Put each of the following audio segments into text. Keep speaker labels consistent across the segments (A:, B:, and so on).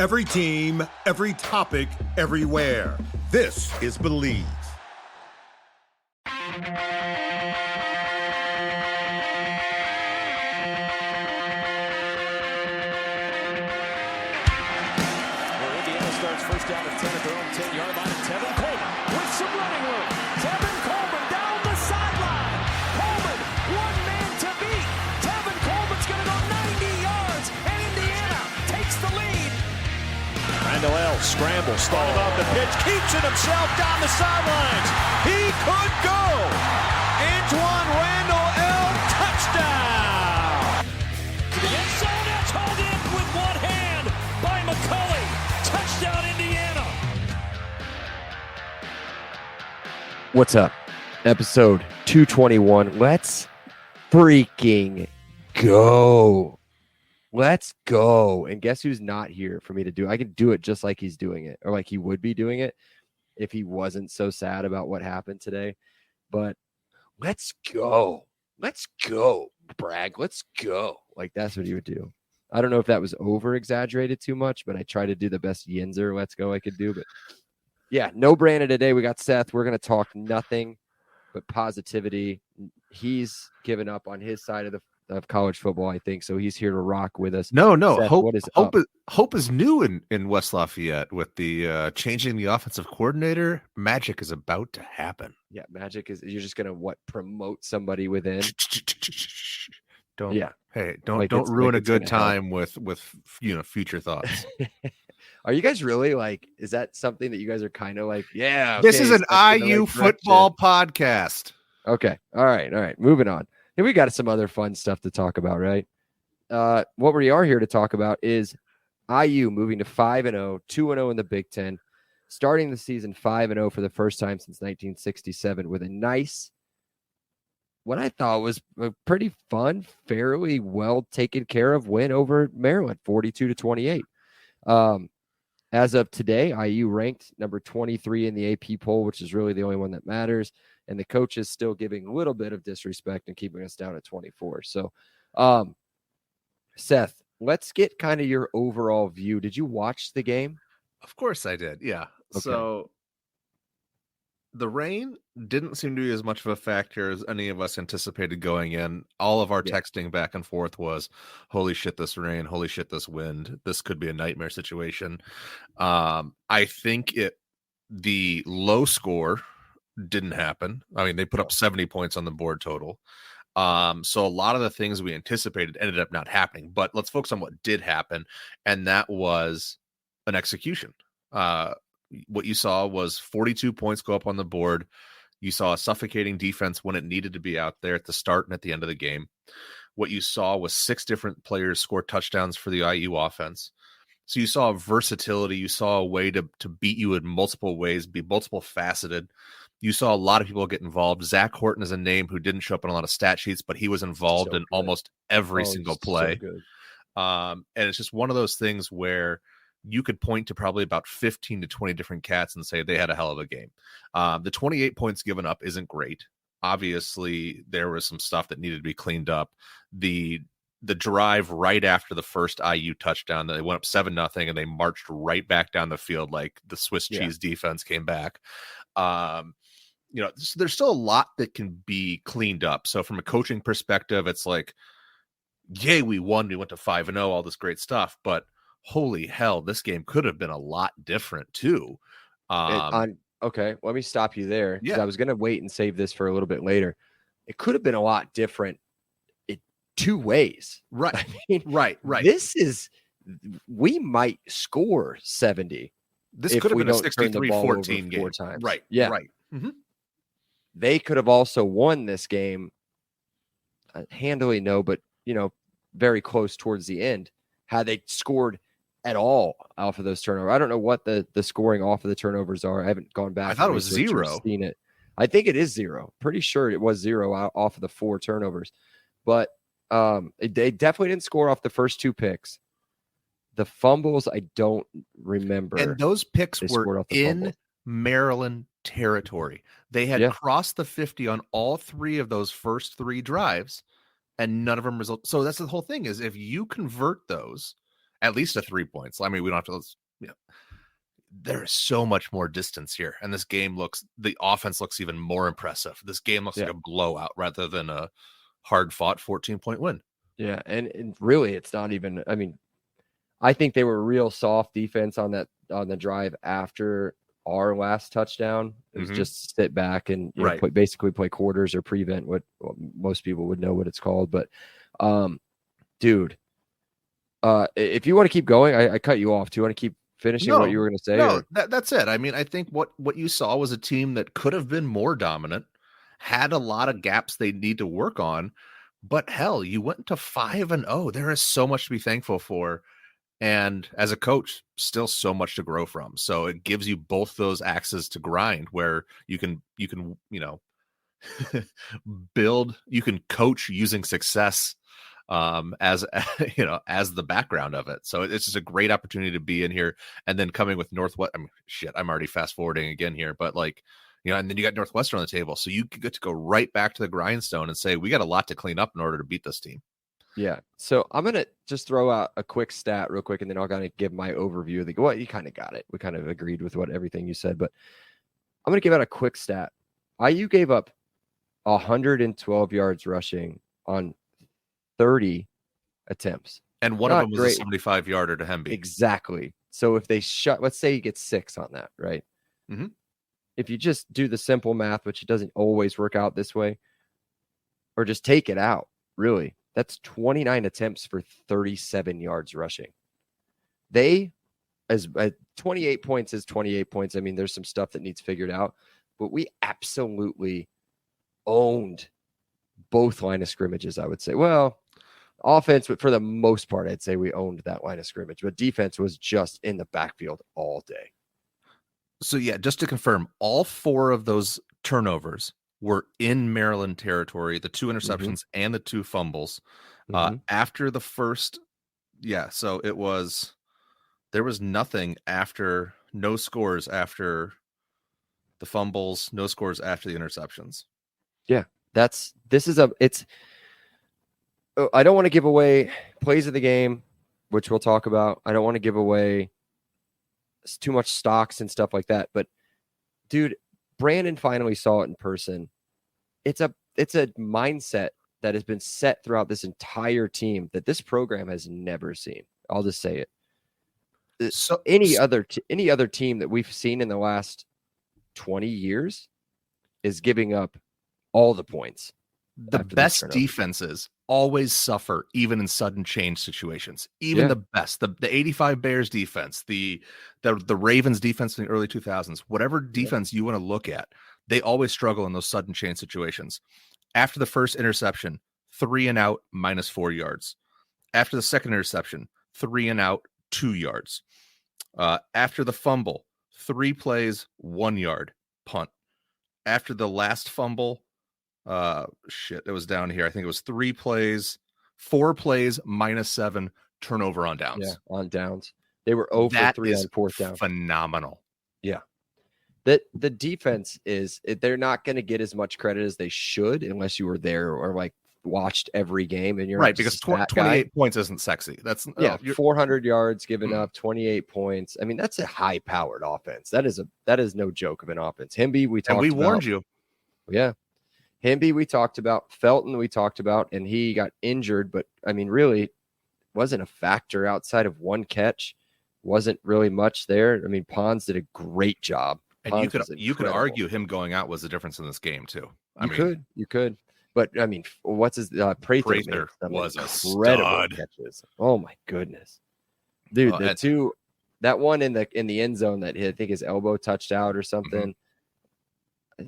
A: Every team, every topic, everywhere. This is Believe.
B: First down and 10 at their own 10-yard line. Tevin Coleman with some running room. Tevin Coleman down the sideline. Coleman, one man to beat. Tevin Coleman's going to go 90 yards, and Indiana takes the lead. Randall L. scrambles, started off the pitch, keeps it himself down the sidelines. He could go. Antoine Randall L. touchdown. To the end zone, that's hauled in with one hand by McCulley. Touchdown, Indiana.
C: What's up? Episode 221. Let's freaking go. Let's go. And guess who's not here for me to do? I can do it just like he's doing it, or like he would be doing it if he wasn't so sad about what happened today. But let's go. Let's go, Bragg. Let's go. Like, that's what he would do. I don't know if that was over exaggerated too much, but I try to do the best Yinzer let's go I could do. But yeah, no Brandon today. We got Seth. We're going to talk nothing but positivity. He's given up on his side of college football, I think. So he's here to rock with us.
D: No.
C: Seth,
D: Hope is new in West Lafayette with the changing the offensive coordinator. Magic is about to happen.
C: Yeah, magic is, you're just going to promote somebody within.
D: Don't
C: Like,
D: ruin a good time with future thoughts.
C: Are you guys really is that something that you guys are kind of like, yeah,
D: this is an IU football podcast.
C: Okay. All right. Moving on. Here we got some other fun stuff to talk about, right? What we are here to talk about is IU moving to 5-0, 2-0 in the Big Ten, starting the season 5-0 for the first time since 1967 with a nice, what I thought was a pretty fun, fairly well taken care of win over Maryland, 42-28. As of today, IU ranked number 23 in the AP poll, which is really the only one that matters. And the coach is still giving a little bit of disrespect and keeping us down at 24. So, Seth, let's get kind of your overall view. Did you watch the game?
D: Of course I did. Yeah. Okay. So the rain didn't seem to be as much of a factor as any of us anticipated going in. All of our texting back and forth was, holy shit, this rain, holy shit, this wind, this could be a nightmare situation. I think the low score didn't happen. I mean, they put up 70 points on the board total. So a lot of the things we anticipated ended up not happening, but let's focus on what did happen. And that was an execution. What you saw was 42 points go up on the board. You saw a suffocating defense when it needed to be out there at the start and at the end of the game. What you saw was 6 different players score touchdowns for the IU offense. So you saw versatility. You saw a way to beat you in multiple ways, be multiple faceted. You saw a lot of people get involved. Zach Horton is a name who didn't show up on a lot of stat sheets, but he was involved in almost every single play. And it's just one of those things where you could point to probably about 15 to 20 different cats and say they had a hell of a game. The 28 points given up isn't great. Obviously, there was some stuff that needed to be cleaned up. The drive right after the first IU touchdown, they went up 7-0 and they marched right back down the field like the Swiss cheese defense came back. There's still a lot that can be cleaned up. So from a coaching perspective, it's like, yay, we won. We went to 5-0, all this great stuff. But holy hell, this game could have been a lot different too.
C: Okay, let me stop you there, because I was going to wait and save this for a little bit later. It could have been a lot different in 2 ways.
D: Right.
C: I mean, right. We might score 70.
D: This could have been a 63-14 game.
C: 4 times.
D: Right.
C: Yeah.
D: Right. Mm-hmm.
C: They could have also won this game handily, but very close towards the end had they scored at all off of those turnovers. I don't know what the scoring off of the turnovers are. I haven't gone back.
D: I thought it was 0.
C: Seen it. I think it is 0. Pretty sure it was 0 off of the 4 turnovers. But they definitely didn't score off the first 2 picks. The fumbles, I don't remember.
D: And those picks were in Maryland territory. They had crossed the 50 on all 3 of those first 3 drives, and none of them result. So that's the whole thing, is if you convert those at least a 3 points. I mean, we don't have to, there is so much more distance here. And this game the offense looks even more impressive. This game looks like a blowout rather than a hard fought 14-point win.
C: Yeah. And really, it's not even, I mean, I think they were real soft defense on the drive after our last touchdown. It was just sit back and basically play quarters or prevent, what most people would know what it's called. But dude, if you want to keep going, I cut you off. Do you want to keep finishing what you were going to say?
D: No, that's it. I mean, I think what you saw was a team that could have been more dominant, had a lot of gaps they need to work on, but hell, you went to 5-0. There is so much to be thankful for. And as a coach, still so much to grow from. So it gives you both those axes to grind where you can, build, you can coach using success as as the background of it. So it's just a great opportunity to be in here. And then coming with Northwest, I mean, I'm already fast forwarding again here, but and then you got Northwestern on the table. So you get to go right back to the grindstone and say, we got a lot to clean up in order to beat this team.
C: Yeah. So I'm going to just throw out a quick stat real quick, and then I'll kind of give my overview of well, you kind of got it. We kind of agreed with everything you said, but I'm going to give out a quick stat. IU gave up 112 yards rushing on 30 attempts.
D: And one of them was a 75-yarder to Hemby.
C: Exactly. So if they let's say you get 6 on that, right?
D: Mm-hmm.
C: If you just do the simple math, which it doesn't always work out this way, or just take it out, really, that's 29 attempts for 37 yards rushing. They, as 28 points is 28 points. I mean, there's some stuff that needs figured out, but we absolutely owned both line of scrimmages, I would say. Well, offense, but for the most part, I'd say we owned that line of scrimmage, but defense was just in the backfield all day.
D: So yeah, just to confirm, all 4 of those turnovers were in Maryland territory, the 2 interceptions and the 2 fumbles. After the first, so there was nothing after, no scores after the fumbles, no scores after the interceptions. Yeah,
C: I don't want to give away plays of the game, which we'll talk about. I don't want to give away too much stocks and stuff like that, but dude, Brandon finally saw it in person. It's a mindset that has been set throughout this entire team that this program has never seen. I'll just say it. So any other team that we've seen in the last 20 years is giving up all the points.
D: The best defenses always suffer even in sudden change situations. Even the best, the 85 Bears defense, the Ravens defense in the early 2000s, whatever defense you want to look at, they always struggle in those sudden change situations. After the first interception, 3 and out, -4 yards. After the second interception, 3 and out, 2 yards. After the fumble, 3 plays, 1 yard, punt. After the last fumble, it was down here. I think it was 3 plays, 4 plays, -7, turnover on downs.
C: Yeah, on downs. They were 0 for 3 on 4th down.
D: Phenomenal.
C: Yeah. The defense they're not going to get as much credit as they should unless you were there or watched every game, and you're
D: right, because 28 points isn't sexy. That's
C: 400 yards given up, 28 points. I mean, that's a high powered offense. That is no joke of an offense. Hemby, we
D: warned you.
C: Yeah. Hemby, we talked about. Felton, we talked about, and he got injured, but I mean, really wasn't a factor outside of 1 catch. Wasn't really much there. I mean, Pons did a great job.
D: And you could argue him going out was the difference in this game too.
C: You could. But I mean, what's his Prather
D: was
C: incredible catches. Oh my goodness, dude! That one in the end zone that I think his elbow touched out or something.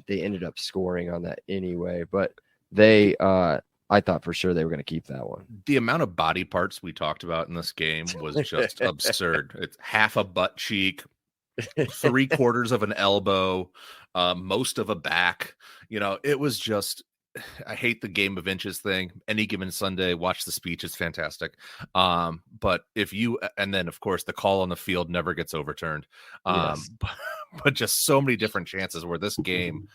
C: They ended up scoring on that anyway, but I thought for sure they were going to keep that one.
D: The amount of body parts we talked about in this game was just absurd. It's half a butt cheek, 3/4 of an elbow, most of a back. It was just, I hate the game of inches thing. Any given Sunday, watch the speech. It's fantastic. But and then of course the call on the field never gets overturned.
C: Yes.
D: But just so many different chances where this game,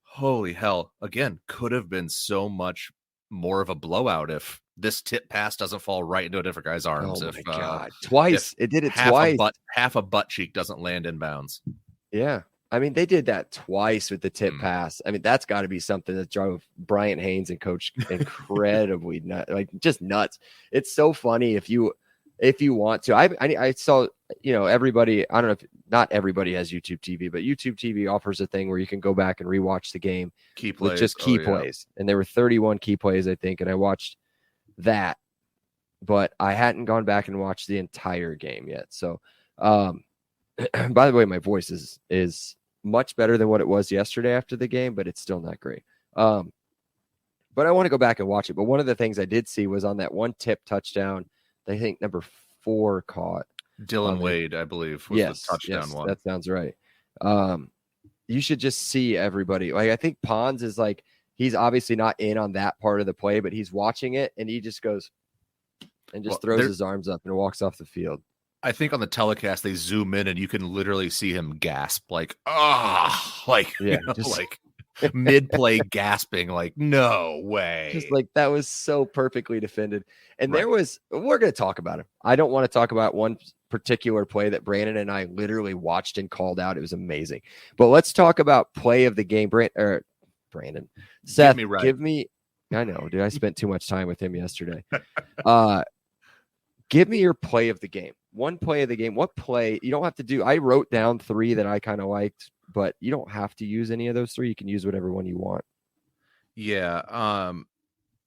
D: holy hell, again, could have been so much more of a blowout if this tip pass doesn't fall right into a different guy's arms.
C: Oh
D: if
C: my God. Twice. It did it twice.
D: Half a butt cheek doesn't land inbounds.
C: Yeah. I mean, they did that twice with the tip pass. I mean, that's got to be something that drove Bryant Haynes and coach incredibly nuts, like just nuts. It's so funny if you want to. I saw, everybody, I don't know if not everybody has YouTube TV, but YouTube TV offers a thing where you can go back and rewatch the game
D: Key plays.
C: with just key plays. And there were 31 key plays, I think, and I watched that, but I hadn't gone back and watched the entire game yet. So, by the way, my voice is much better than what it was yesterday after the game, but it's still not great. But I want to go back and watch it. But one of the things I did see was on that one tip touchdown, I think number 4 caught.
D: Dylan Wade, I believe, was the touchdown one.
C: That sounds right. You should just see everybody. Like, I think Pons is like, he's obviously not in on that part of the play, but he's watching it and he just goes and just throws his arms up and walks off the field.
D: I think on the telecast they zoom in and you can literally see him gasp, like mid-play gasping, like no way.
C: Just like that was so perfectly defended. And we're going to talk about him. I don't want to talk about one particular play that Brandon and I literally watched and called out. It was amazing. But let's talk about play of the game. Brandon, Seth, give me. I know, dude. I spent too much time with him yesterday. Give me your play of the game. One play of the game. What play? You don't have to do. I wrote down 3 that I kind of liked, but you don't have to use any of those 3. You can use whatever one you want.
D: Yeah.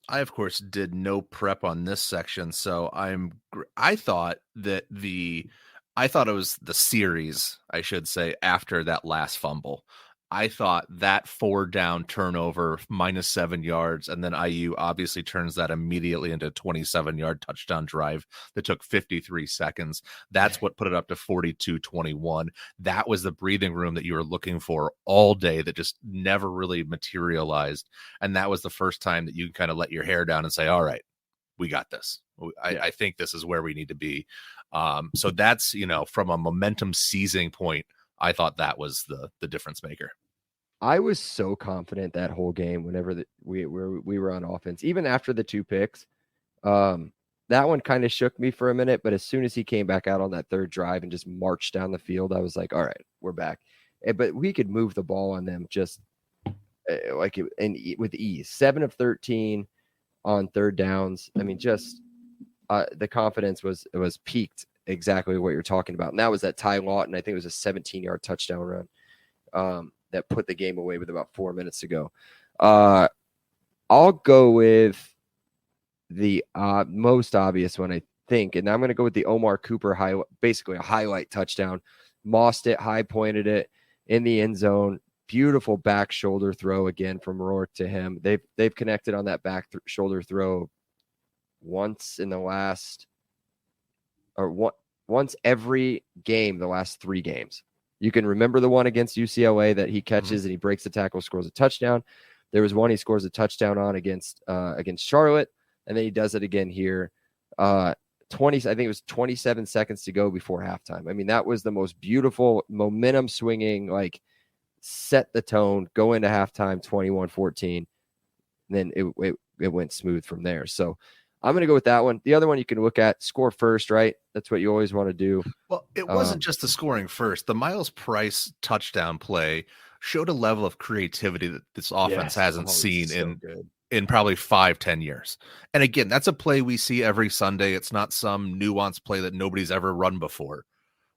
D: I of course did no prep on this section, so I thought it was the series, I should say, after that last fumble. I thought that 4-down turnover, -7 yards, and then IU obviously turns that immediately into a 27-yard touchdown drive that took 53 seconds. That's what put it up to 42-21. That was the breathing room that you were looking for all day that just never really materialized. And that was the first time that you kind of let your hair down and say, all right, we got this. I think this is where we need to be. So that's, from a momentum seizing point, I thought that was the difference maker.
C: I was so confident that whole game whenever we were on offense, even after the 2 picks. That one kind of shook me for a minute, but as soon as he came back out on that 3rd drive and just marched down the field, I was like, all right, we're back. But we could move the ball on them just with ease. 7 of 13 on 3rd downs. I mean, just the confidence was peaked. Exactly what you're talking about. And that was that Ty Lawton. I think it was a 17-yard touchdown run that put the game away with about 4 minutes to go. I'll go with the most obvious one, I think. And I'm going to go with the Omar Cooper basically a highlight touchdown. Mossed it, high pointed it in the end zone. Beautiful back shoulder throw again from Rourke to him. They've connected on that back shoulder throw once in the last once every game, the last 3 games. You can remember the one against UCLA that he catches and he breaks the tackle, scores a touchdown. There was one he scores a touchdown on against Charlotte, and then he does it again here. I think it was 27 seconds to go before halftime. I mean, that was the most beautiful momentum swinging, like set the tone, go into halftime 21-14. Then it went smooth from there. So I'm going to go with that one. The other one you can look at, score first, right? That's what you always want to do.
D: Well, it wasn't just the scoring first. The Miles Price touchdown play showed a level of creativity that this offense hasn't seen in probably 5-10 years. And again, that's a play we see every Sunday. It's not some nuanced play that nobody's ever run before,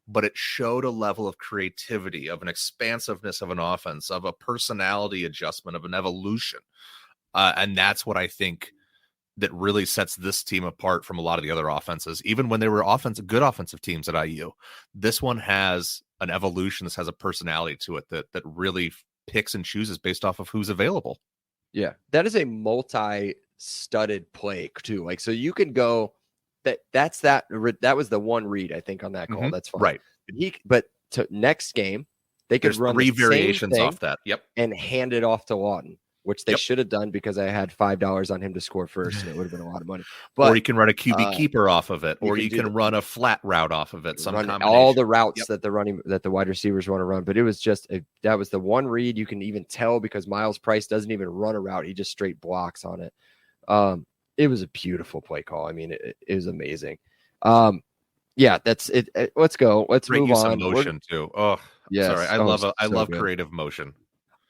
D: but it showed a level of creativity, of an expansiveness of an offense, of a personality adjustment, of an evolution. And that's what I think that really sets this team apart from a lot of the other offenses, even when they were good offensive teams at IU. This one has an evolution. This has a personality to it that really picks and chooses based off of who's available.
C: Yeah, that is a multi-studded play too. Like, so you can go that was the one read I think on that call. That's fine,
D: right?
C: But to next game they could run
D: 3 variations off that. Yep,
C: and hand it off to Lawton, which they should have done because I had $5 on him to score first, and it would have been a lot of money. But
D: or you can run a QB keeper off of it, or you can run a flat route off of it.
C: All the routes that the wide receivers want to run. But it was just that was the one read you can even tell because Miles Price doesn't even run a route; he just straight blocks on it. It was a beautiful play call. I mean, it was amazing. Yeah, that's it. Let's go. Let's
D: Great
C: move
D: use
C: on.
D: of motion too. Oh,
C: Yes.
D: sorry. I
C: So
D: love
C: good.
D: creative motion.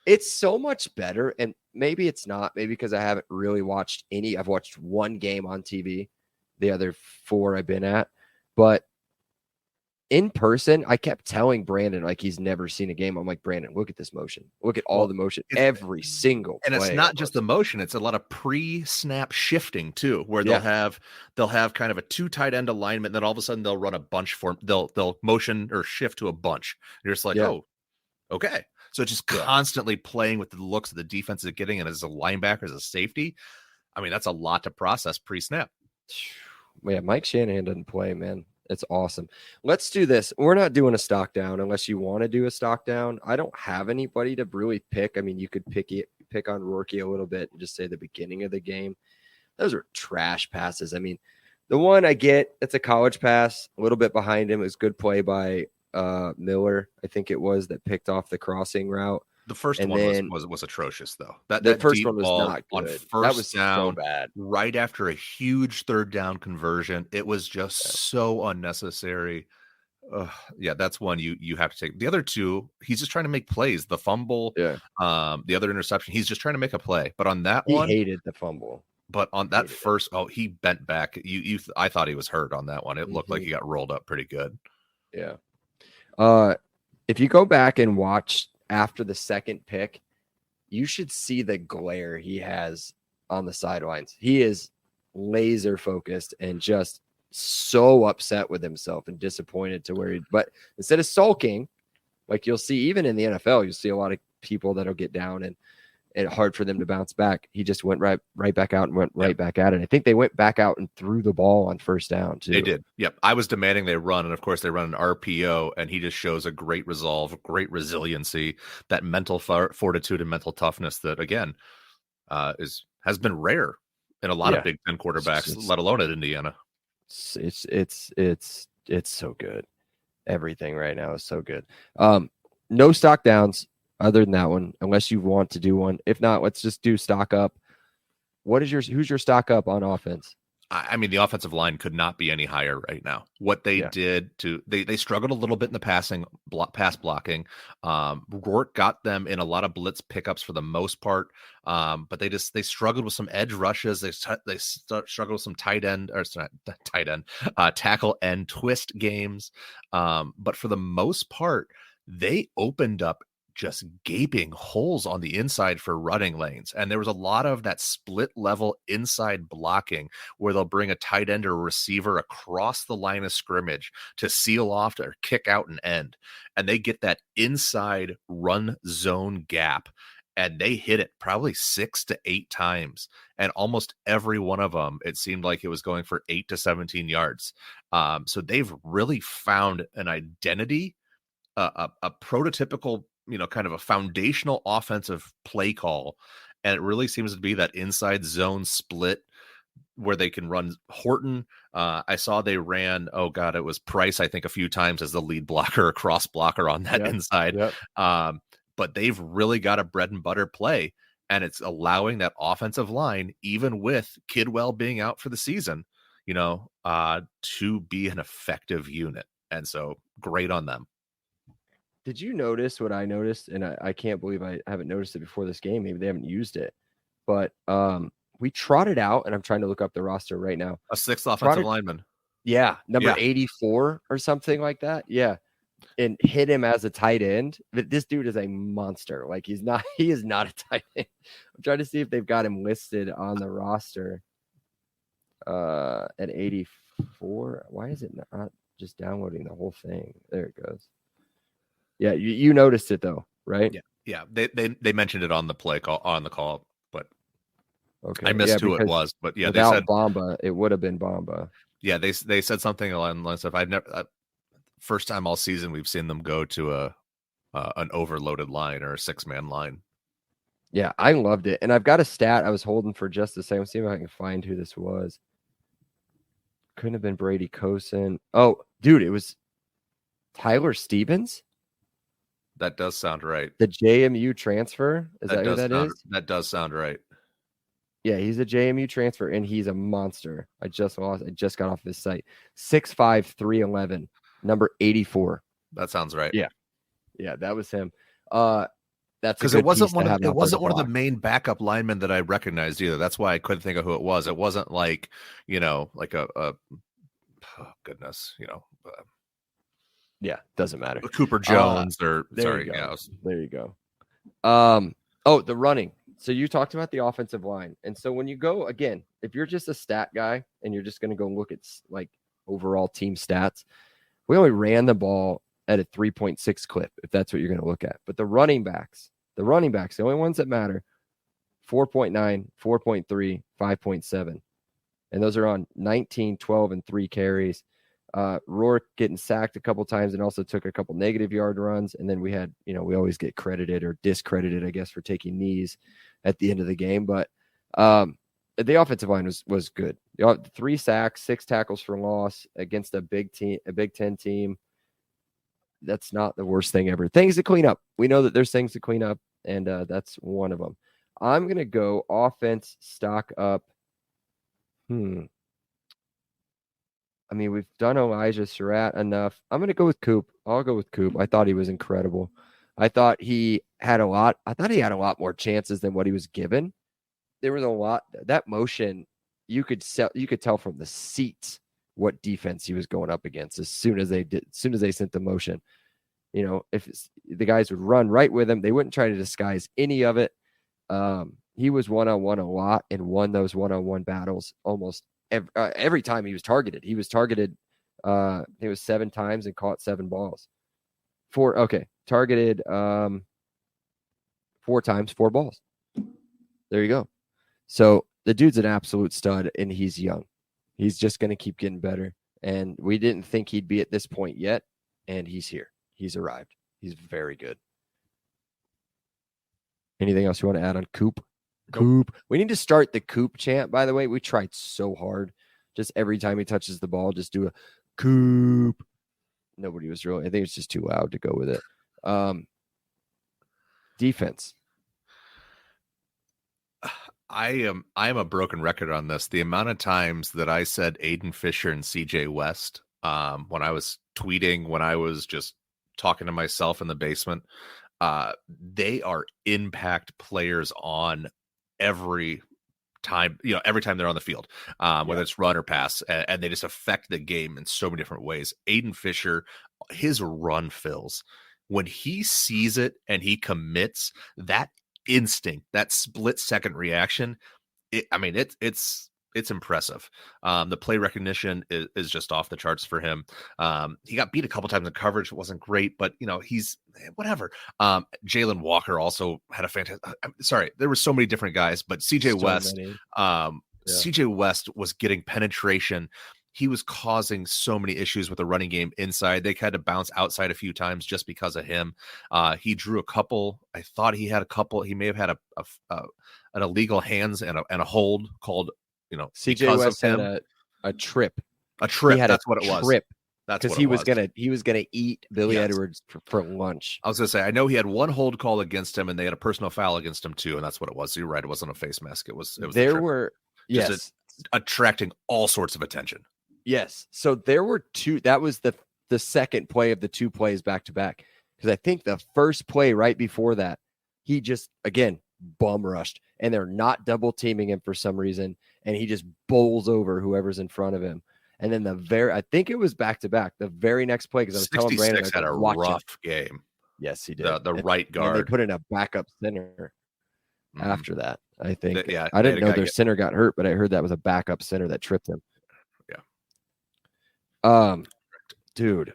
C: It's so much better, and maybe it's not. Maybe because I haven't really watched any. I've watched one game on TV, the other 4 I've been at, but in person, I kept telling Brandon like he's never seen a game. I'm like, Brandon, look at this motion. Look at all the motion. Every single
D: and
C: play.
D: It's not just the motion, it's a lot of pre-snap shifting too, where they'll have kind of a 2 tight end alignment, and then all of a sudden they'll run a bunch for they'll motion or shift to a bunch. You're just like, oh, okay. So just constantly playing with the looks of the defense is getting, and as a linebacker, as a safety, I mean, that's a lot to process pre-snap.
C: Yeah, Mike Shanahan doesn't play, man. It's awesome. Let's do this. We're not doing a stock down unless you want to do a stock down. I don't have anybody to really pick. I mean, you could pick on Rourke a little bit and just say the beginning of the game. Those are trash passes. I mean, the one I get, it's a college pass, a little bit behind him. It was good play by Miller, I think it was, that picked off the crossing route.
D: The first one was atrocious, though. That
C: first
D: deep
C: one was
D: ball
C: not good.
D: On first
C: that was
D: down,
C: so bad.
D: Right after a huge 3rd down conversion, it was just so unnecessary. Yeah, that's one you have to take. The other 2, he's just trying to make plays. The fumble, the other interception, he's just trying to make a play. But on that one,
C: he hated the fumble.
D: But on that first, he bent back. I thought he was hurt on that one. It looked like he got rolled up pretty good.
C: Yeah. If you go back and watch after the second pick, you should see the glare he has on the sidelines. He is laser focused and just so upset with himself and disappointed to where but instead of sulking, like you'll see even in the NFL, you'll see a lot of people that'll get down and hard for them to bounce back. He just went right back out and went right back at it. I think they went back out and threw the ball on first down too.
D: They did. Yep. I was demanding they run. And of course they run an RPO, and he just shows a great resolve, great resiliency, that mental fortitude and mental toughness that again has been rare in a lot of Big Ten quarterbacks, let alone at Indiana.
C: It's so good. Everything right now is so good. No stock downs other than that one, unless you want to do one. If not, let's just do stock up. Who's your stock up on offense?
D: I mean, the offensive line could not be any higher right now. What they did they struggled a little bit in the pass blocking. Rourke got them in a lot of blitz pickups for the most part, but they struggled with some edge rushes. They struggled with some tackle end twist games. But for the most part, they opened up just gaping holes on the inside for running lanes. And there was a lot of that split level inside blocking where they'll bring a tight end or a receiver across the line of scrimmage to seal off or kick out an end. And they get that inside run zone gap, and they hit it probably 6 to 8 times. And almost every one of them, it seemed like it was going for 8 to 17 yards. So they've really found an identity, a prototypical, kind of a foundational offensive play call. And it really seems to be that inside zone split where they can run Horton. I saw they ran, it was Price, I think, a few times as the lead blocker or cross blocker on that inside. But they've really got a bread and butter play, and it's allowing that offensive line, even with Kidwell being out for the season, to be an effective unit. And so great on them.
C: Did you notice what I noticed? And I can't believe I haven't noticed it before this game. Maybe they haven't used it. But we trotted out, and I'm trying to look up the roster right now.
D: A 6th offensive lineman.
C: Yeah, number 84 or something like that. Yeah. And hit him as a tight end. But this dude is a monster. Like he is not a tight end. I'm trying to see if they've got him listed on the roster at 84. Why is it not just downloading the whole thing? There it goes. Yeah, you noticed it though, right?
D: Yeah. They mentioned it on the call, but
C: okay.
D: I missed who it was. But yeah,
C: without
D: they said
C: Bamba, it would have been Bamba.
D: Yeah, they said something along the lines of first time all season we've seen them go to an overloaded line or a 6-man line.
C: Yeah, I loved it, and I've got a stat I was holding for just a second. See if I can find who this was. Couldn't have been Brady Cosen. Oh, dude, it was Tyler Stevens.
D: That does sound right.
C: The JMU transfer. Is that who that is?
D: That does sound right.
C: Yeah, he's a JMU transfer, and he's a monster. I just got off his site. 6'5", 311, number 84.
D: That sounds right.
C: Yeah, that was him. That's
D: because it wasn't one of the main backup linemen that I recognized either. That's why I couldn't think of who it was. It wasn't like like a oh, goodness,
C: yeah, doesn't matter.
D: Cooper Jones or
C: there
D: sorry,
C: there you go. Oh, the running. So you talked about the offensive line, and so when you go again, if you're just a stat guy and you're just going to go look at like overall team stats, we only ran the ball at a 3.6 clip, if that's what you're going to look at. But the running backs, the only ones that matter, 4.9, 4.3, 5.7. And those are on 19, 12, and 3 carries. Rourke getting sacked a couple times and also took a couple negative yard runs. And then we had, we always get credited or discredited, I guess, for taking knees at the end of the game. But the offensive line was good. 3 sacks, 6 tackles for loss against a Big Ten team. That's not the worst thing ever. Things to clean up. We know that there's things to clean up, and that's one of them. I'm going to go offense, stock up. I mean, we've done Elijah Surratt enough. I'm going to go with Coop. I'll go with Coop. I thought he was incredible. I thought he had a lot more chances than what he was given. There was a lot. That motion, you could tell from the seats what defense he was going up against as soon as they sent the motion. If the guys would run right with him, they wouldn't try to disguise any of it. He was one-on-one a lot and won those one-on-one battles almost every time he was targeted. He was targeted, it was 7 times and caught 7 balls. Targeted 4 times, 4 balls. There you go. So the dude's an absolute stud, and he's young. He's just going to keep getting better. And we didn't think he'd be at this point yet, and he's here. He's arrived. He's very good. Anything else you want to add on Coop? Coop. We need to start the Coop chant, by the way. We tried so hard. Just every time he touches the ball, just do a Coop. Nobody was really. I think it's just too loud to go with it. Defense.
D: I am a broken record on this. The amount of times that I said Aiden Fisher and CJ West when I was tweeting, when I was just talking to myself in the basement, they are impact players on every time they're on the field, whether it's run or pass, and they just affect the game in so many different ways. Aiden Fisher, his run fills, when he sees it and he commits, that instinct, that split second reaction, it's impressive. The play recognition is just off the charts for him. He got beat a couple times in coverage. It wasn't great, but he's whatever. Jalen Walker also had a fantastic, there were so many different guys, but CJ West was getting penetration. He was causing so many issues with the running game inside. They had to bounce outside a few times just because of him. He drew a couple. I thought he had a couple. He may have had an illegal hands and a hold called,
C: CJ West had a trip.
D: He had
C: that's
D: what it was.
C: Trip.
D: That's
C: because he was gonna eat Billy Edwards for lunch.
D: I was gonna say, I know he had one hold call against him, and they had a personal foul against him too, and that's what it was. So you're right, it wasn't a face mask. It was.
C: There were
D: attracting all sorts of attention.
C: Yes. So there were 2. That was the second play of the 2 plays back to back. Because I think the first play right before that, he just again bum rushed, and they're not double teaming him for some reason, and he just bowls over whoever's in front of him. And then I think it was back to back. The very next play, because I was telling Brandon,
D: had a rough game.
C: Yes, he did.
D: The right guard.
C: And they put in a backup center after that. I think. I didn't know their center got hurt, but I heard that was a backup center that tripped him. Dude,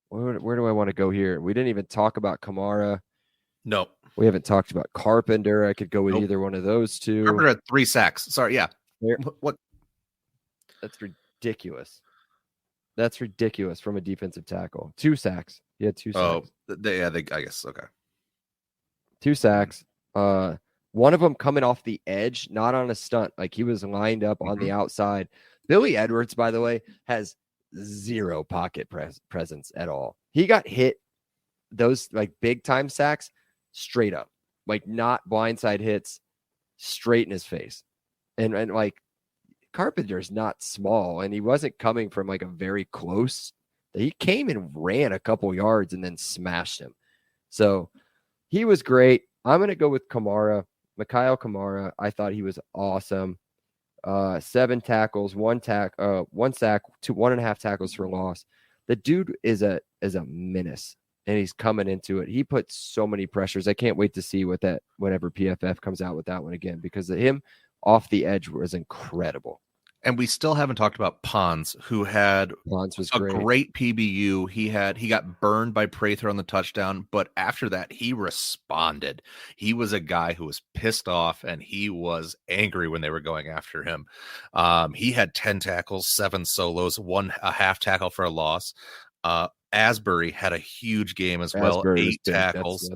C: where do I want to go here? We didn't even talk about Kamara.
D: No,
C: we haven't talked about Carpenter. I could go with either one of those 2.
D: Carpenter had 3 sacks. Sorry, yeah. What?
C: That's ridiculous. That's ridiculous from a defensive tackle. 2 sacks. He had 2 sacks.
D: I guess okay.
C: 2 sacks. One of them coming off the edge, not on a stunt. Like he was lined up on the outside. Billy Edwards, by the way, has 0 pocket presence at all. He got hit those like big time sacks straight up, like not blindside hits, straight in his face. And like Carpenter's not small, and he wasn't coming from like a very close. He came and ran a couple yards and then smashed him. So he was great. I'm going to go with Mikhail Kamara. I thought he was awesome. 7 tackles, 1 sack, 1.5 tackles for loss. The dude is a menace, and he's coming into it. He puts so many pressures. I can't wait to see whenever PFF comes out with that one again, because him off the edge was incredible.
D: And we still haven't talked about Pons, who had
C: was
D: a great PBU. He got burned by Prather on the touchdown, but after that, he responded. He was a guy who was pissed off, and he was angry when they were going after him. He had 10 tackles, 7 solos, a half tackle for a loss. Asbury had a huge game as well, 8 tackles.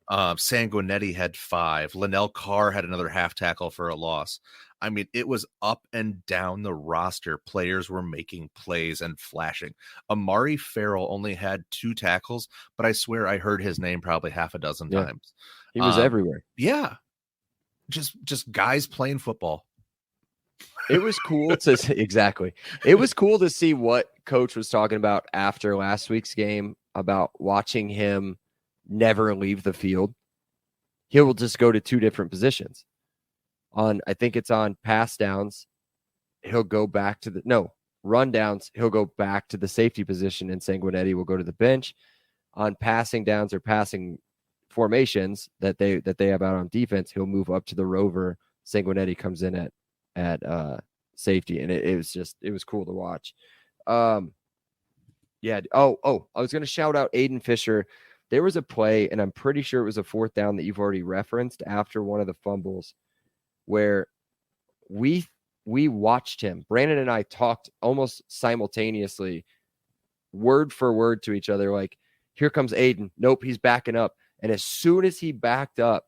D: Sanguinetti had 5. Linnell Carr had another half tackle for a loss. I mean, it was up and down the roster. Players were making plays and flashing. Amari Farrell only had 2 tackles, but I swear I heard his name probably half a dozen times.
C: He was everywhere.
D: Yeah. Just guys playing football.
C: It was cool exactly. It was cool to see what Coach was talking about after last week's game about watching him never leave the field. He will just go to 2 different positions. I think it's on pass downs, he'll go back to run downs, he'll go back to the safety position, and Sanguinetti will go to the bench. On passing downs or passing formations that they have out on defense, he'll move up to the rover. Sanguinetti comes in at safety, and it was cool to watch. I was going to shout out Aiden Fisher. There was a play, and I'm pretty sure it was a 4th down that you've already referenced after one of the fumbles, where we watched him. Brandon and I talked almost simultaneously, word for word to each other, like, here comes Aiden. Nope, he's backing up. And as soon as he backed up,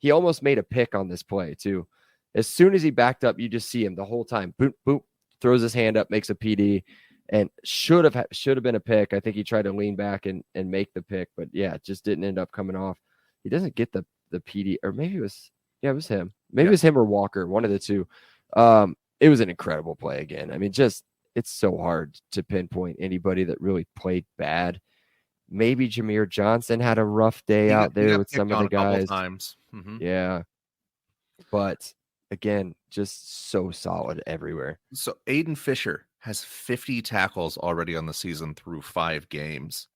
C: he almost made a pick on this play too. As soon as he backed up, you just see him the whole time. Boop, boop, throws his hand up, makes a PD, and should have been a pick. I think he tried to lean back and make the pick, but yeah, it just didn't end up coming off. He doesn't get the PD, or maybe it was him. Maybe it was him or Walker, one of the two. It was an incredible play again. I mean, it's so hard to pinpoint anybody that really played bad. Maybe Jameer Johnson had a rough day out there with some of the guys.
D: Times. Mm-hmm.
C: Yeah. But again, just so solid everywhere.
D: So Aiden Fisher has 50 tackles already on the season through 5 games.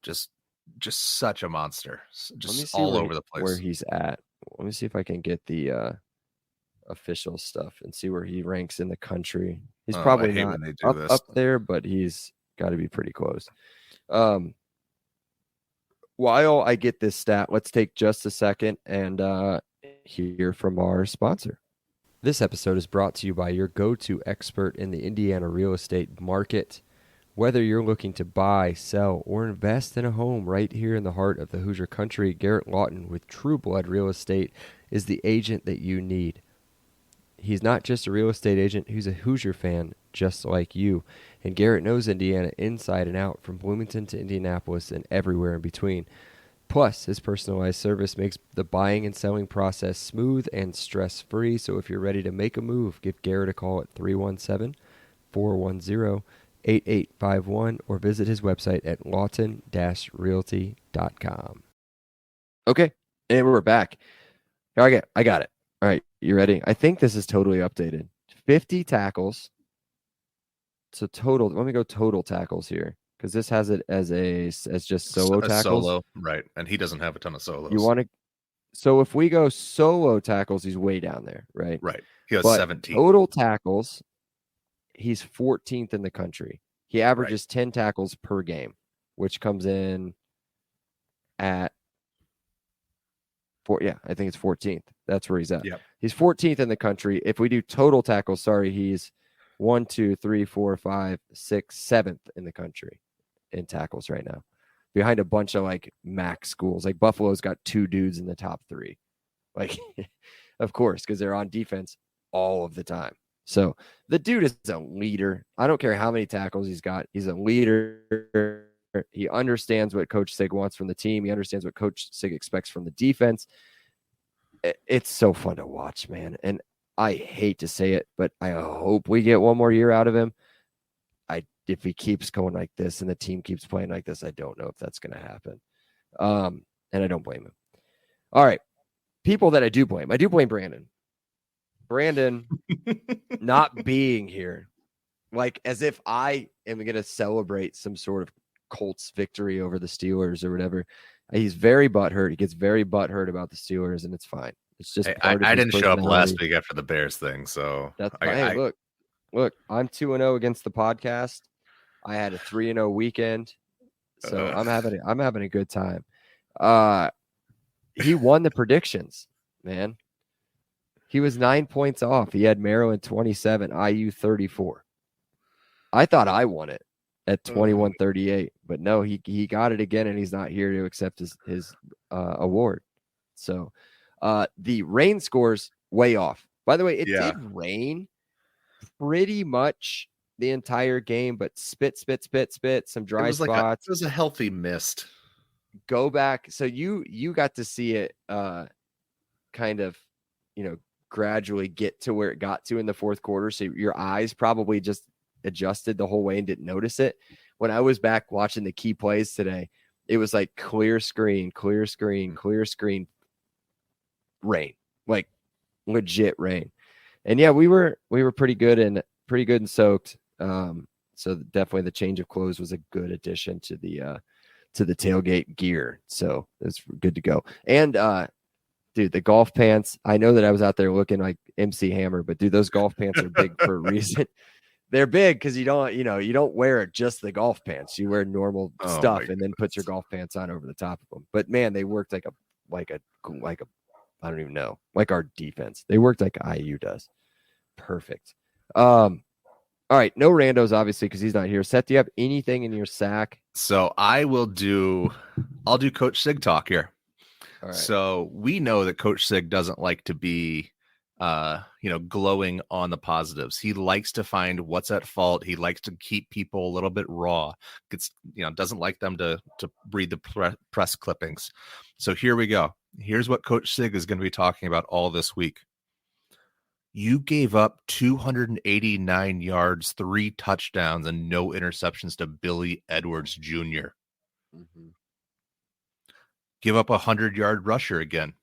D: Just such a monster. Just all over the place.
C: Where he's at. Let me see if I can get the official stuff and see where he ranks in the country. He's probably not up there, but he's got to be pretty close. While I get this stat, let's take just a second and hear from our sponsor. This episode is brought to you by your go-to expert in the Indiana real estate market. Whether you're looking to buy, sell, or invest in a home right here in the heart of the Hoosier country, Garrett Lawton with True Blood Real Estate is the agent that you need. He's not just a real estate agent, he's a Hoosier fan just like you. And Garrett knows Indiana inside and out, from Bloomington to Indianapolis and everywhere in between. Plus, his personalized service makes the buying and selling process smooth and stress-free. So if you're ready to make a move, give Garrett a call at 317-410-8851 or visit his website at lawton-realty.com. Okay, and we're back. I got it. All right, you ready? I think this is totally updated. 50 tackles. So total, let me go total tackles here, because this has it as just solo tackles.
D: Solo, right? And he doesn't have a ton of solos.
C: So if we go solo tackles, he's way down there, right?
D: Right. He has 17
C: total tackles. He's 14th in the country. He averages 10 tackles per game, which comes in at I think it's 14th. That's where he's at.
D: Yep.
C: He's 14th in the country. If we do total tackles, he's 1, 2, 3, 4, 5, 6, 7th in the country in tackles right now, behind a bunch of like MAC schools. Like Buffalo's got 2 dudes in the top 3, like of course, because they're on defense all of the time. So the dude is a leader. I don't care how many tackles he's got. He's a leader. He understands what Coach Sig wants from the team. He understands what Coach Sig expects from the defense. It's so fun to watch, man. And I hate to say it, but I hope we get one more year out of him. If he keeps going like this and the team keeps playing like this, I don't know if that's going to happen. And I don't blame him. All right. People that I do blame Brandon. Brandon not being here, like as if I am going to celebrate some sort of Colts victory over the Steelers or whatever. He's very butthurt. He gets very butthurt about the Steelers, and it's fine. It's just
D: I didn't show up last week after the Bears thing, so
C: that's fine. Hey, look, I'm 2-0 against the podcast. I had a 3-0 weekend, so I'm having a good time. He won the predictions, man. He was 9 points off. He had Maryland 27, IU 34. I thought I won it at 21-38, but no, he got it again, and he's not here to accept his award. So the rain scores way off. By the way, it did rain pretty much the entire game, but spit, some dry spots.
D: It was a healthy mist.
C: Go back. So you got to see it kind of, gradually get to where it got to in the fourth quarter. So your eyes probably just adjusted the whole way and didn't notice it. When I was back watching the key plays today, it was like clear screen, rain, like legit rain. And yeah, we were pretty good and soaked. So definitely the change of clothes was a good addition to the tailgate gear. So it's good to go. And dude, the golf pants, I know that I was out there looking like MC Hammer, but dude, those golf pants are big for a reason. They're big because you don't wear just the golf pants. You wear normal stuff and then put your golf pants on over the top of them. But man, they worked like a I don't even know, like our defense. They worked like IU does. Perfect. All right, no randos obviously because he's not here. Seth, do you have anything in your sack?
D: So I'll do Coach Sig talk here. All right. So we know that Coach Sig doesn't like to be glowing on the positives. He likes to find what's at fault. He likes to keep people a little bit raw. Doesn't like them to read the press clippings. So here we go. Here's what Coach Sig is going to be talking about all this week. You gave up 289 yards, 3 touchdowns, and no interceptions to Billy Edwards Jr. Mm-hmm. Give up a 100-yard rusher again.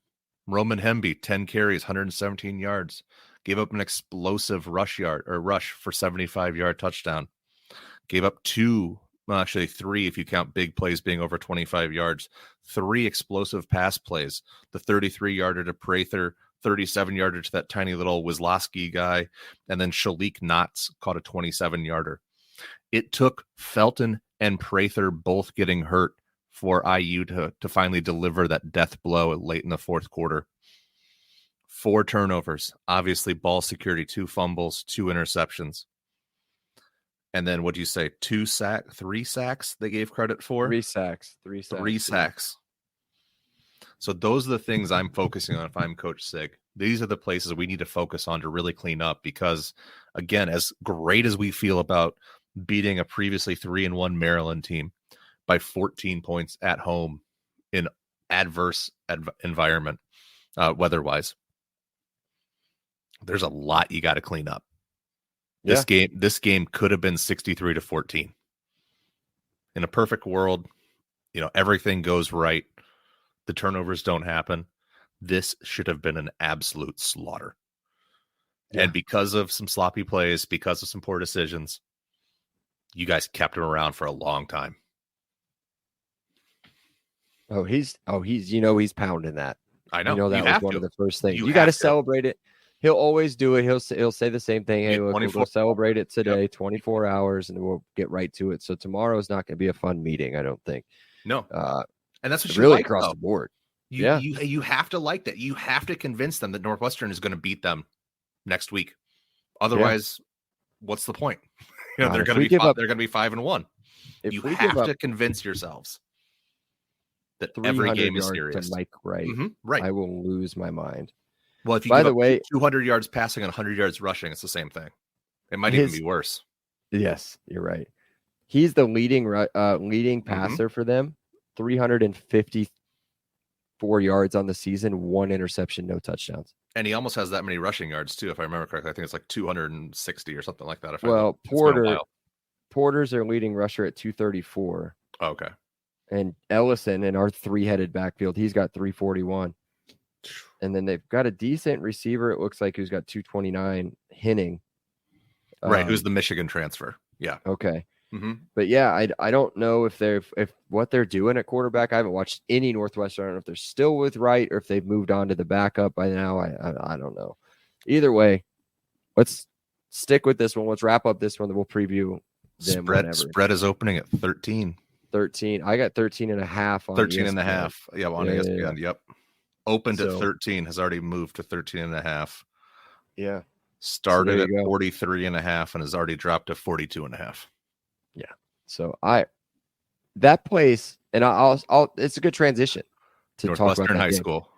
D: Roman Hemby, 10 carries, 117 yards. Gave up an explosive rush for 75-yard touchdown. Gave up 3 if you count big plays being over 25 yards. 3 explosive pass plays. The 33-yarder to Prather, 37-yarder to that tiny little Wislowski guy, and then Shalik Knotts caught a 27-yarder. It took Felton and Prather both getting hurt for IU to finally deliver that death blow late in the fourth quarter. 4 turnovers, obviously ball security, 2 fumbles, 2 interceptions. And then what do you say? 3 sacks they gave credit for?
C: 3 sacks.
D: 3 sacks. So those are the things I'm focusing on if I'm Coach Sig. These are the places we need to focus on to really clean up because, again, as great as we feel about beating a previously 3-1 Maryland team by 14 points at home in adverse environment, weather-wise, there's a lot you got to clean up. This game could have been 63-14. In a perfect world, everything goes right. The turnovers don't happen. This should have been an absolute slaughter. Yeah. And because of some sloppy plays, because of some poor decisions, you guys kept him around for a long time.
C: He's pounding that.
D: I know.
C: That was one of the first things. You got to celebrate it. He'll always do it. He'll say the same thing. Hey, look, we'll celebrate it today, 24 hours, and we'll get right to it. So tomorrow is not going to be a fun meeting, I don't think.
D: No. And that's what you
C: really
D: like,
C: across
D: though.
C: the board.
D: You have to like that. You have to convince them that Northwestern is going to beat them next week. Otherwise, what's the point? They're going to be 5-1. You have to convince yourselves that every game is serious.
C: Mike Wright,
D: right.
C: I will lose my mind.
D: Well, if you give up 200 yards passing and 100 yards rushing, it's the same thing. It might even be worse.
C: Yes, you're right. He's the leading passer for them. 354 yards on the season, 1 interception, no touchdowns.
D: And he almost has that many rushing yards too, if I remember correctly. I think it's like 260 or something like that. If I look,
C: Well,
D: it's been a while.
C: Porter's their leading rusher at 234.
D: Oh, okay.
C: And Ellison in our three-headed backfield, he's got 341. And then they've got a decent receiver, it looks like, who's got 229, Henning.
D: Right, who's the Michigan transfer. Yeah.
C: Okay.
D: Mm-hmm.
C: But yeah, I don't know if what they're doing at quarterback. I haven't watched any Northwestern. I don't know if they're still with Wright or if they've moved on to the backup by now. I don't know. Either way, let's stick with this one. Let's wrap up this one. Then we'll preview them whenever.
D: Spread is opening at 13.
C: 13. I got 13 and a half on
D: 13
C: ESPN.
D: and a half. Yeah, on ESPN. Yep. Opened at 13, has already moved to 13 and a half.
C: Yeah.
D: Started at 43 and a half and has already dropped to 42 and a half.
C: Yeah. So that place, and I'll it's a good transition to
D: Northwestern
C: talk about that
D: High
C: game.
D: School.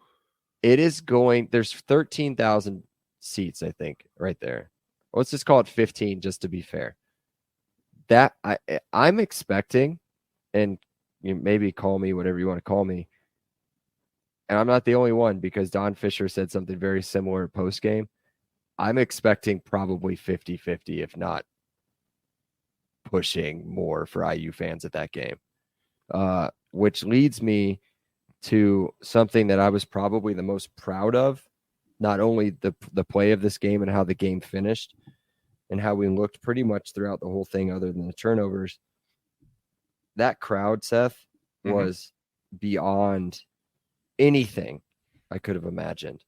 C: It is there's 13,000 seats, I think, right there. Let's just call it 15 just to be fair. That I'm expecting, and you maybe call me whatever you want to call me. And I'm not the only one because Don Fisher said something very similar post game. I'm expecting probably 50-50, if not pushing more for IU fans at that game, which leads me to something that I was probably the most proud of, not only the play of this game and how the game finished and how we looked pretty much throughout the whole thing other than the turnovers. That crowd, Seth, was beyond anything I could have imagined.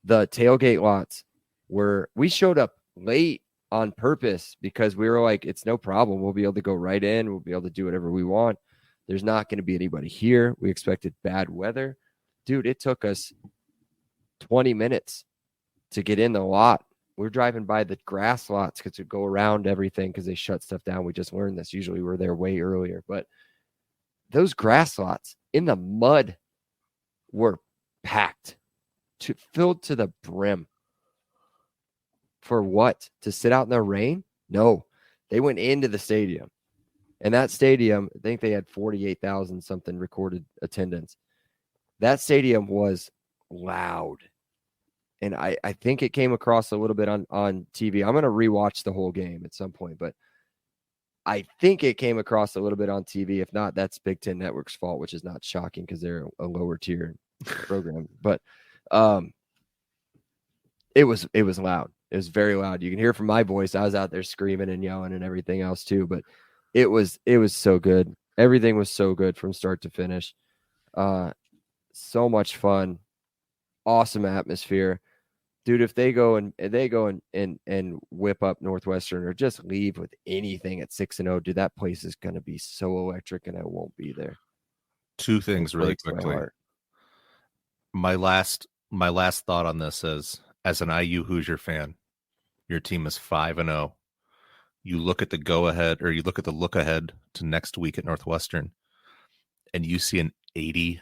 C: The tailgate lots we showed up late on purpose because we were like, it's no problem. We'll be able to go right in. We'll be able to do whatever we want. There's not going to be anybody here. We expected bad weather. Dude, it took us 20 minutes to get in the lot. We're driving by the grass lots because we go around everything because they shut stuff down. We just learned this. Usually we're there way earlier. But those grass lots in the mud were packed, filled to the brim. For what? To sit out in the rain? No. They went into the stadium. And that stadium, I think they had 48,000 something recorded attendance. That stadium was loud. And I think it came across a little bit on TV. I'm going to rewatch the whole game at some point, but I think it came across a little bit on TV. If not, that's Big Ten Network's fault, which is not shocking because they're a lower tier program. But it was loud. It was very loud. You can hear from my voice. I was out there screaming and yelling and everything else too, but it was so good. Everything was so good from start to finish. So much fun. Awesome atmosphere. Dude, if they go and whip up Northwestern or just leave with anything at 6-0, dude, that place is going to be so electric and I won't be there.
D: Two things really quickly. My last thought on this is, as an IU Hoosier fan, your team is 5-0. You look at the go-ahead, or you look at the look-ahead to next week at Northwestern, and you see an 85%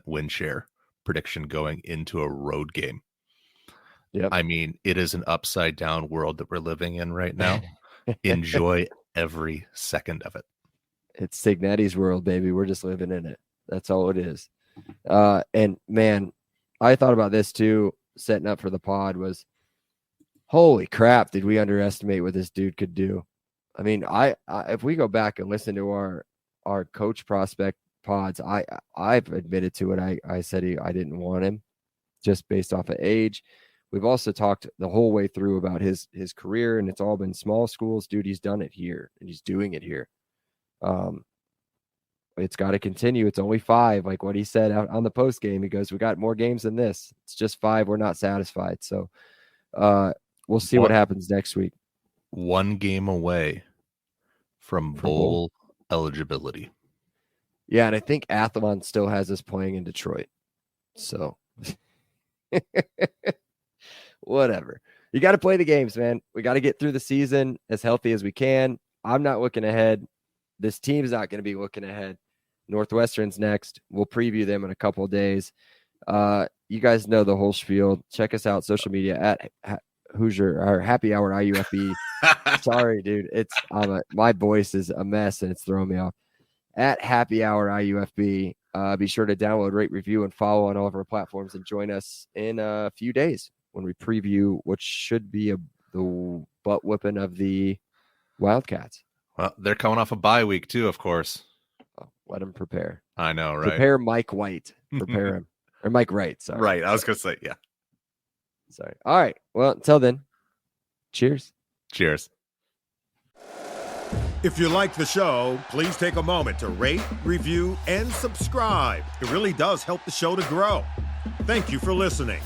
D: win share prediction going into a road game.
C: Yep.
D: I mean, it is an upside-down world that we're living in right now. Enjoy every second of it.
C: It's Signetti's world, baby. We're just living in it. That's all it is. And, man, I thought about this too, setting up for the pod, was holy crap, did we underestimate what this dude could do? I mean, I if we go back and listen to our coach prospect pods, I've admitted to it. I said I didn't want him just based off of age. We've also talked the whole way through about his career, and it's all been small schools. Dude, he's done it here, and he's doing it here. It's got to continue. It's only 5, like what he said out on the post game. He goes, "We got more games than this. It's just 5. We're not satisfied." So we'll see what happens next week.
D: 1 game away from bowl eligibility.
C: Yeah, and I think Athlon still has us playing in Detroit. So whatever. You got to play the games, man. We got to get through the season as healthy as we can. I'm not looking ahead. This team's not going to be looking ahead. Northwestern's next. We'll preview them in a couple of days. You guys know the whole spiel. Check us out social media at Hoosier or Happy Hour IUFB. Sorry, dude. My voice is a mess and it's throwing me off. At Happy Hour IUFB Be sure to download, rate, review, and follow on all of our platforms, and join us in a few days when we preview what should be the butt whipping of the Wildcats.
D: Well, they're coming off a bye week too, of course.
C: Oh, let him prepare.
D: I know, right?
C: Prepare Mike White. Prepare him. Or Mike Wright, sorry.
D: Right, I was going to say, yeah.
C: Sorry. All right. Well, until then, cheers.
D: Cheers.
A: If you like the show, please take a moment to rate, review, and subscribe. It really does help the show to grow. Thank you for listening.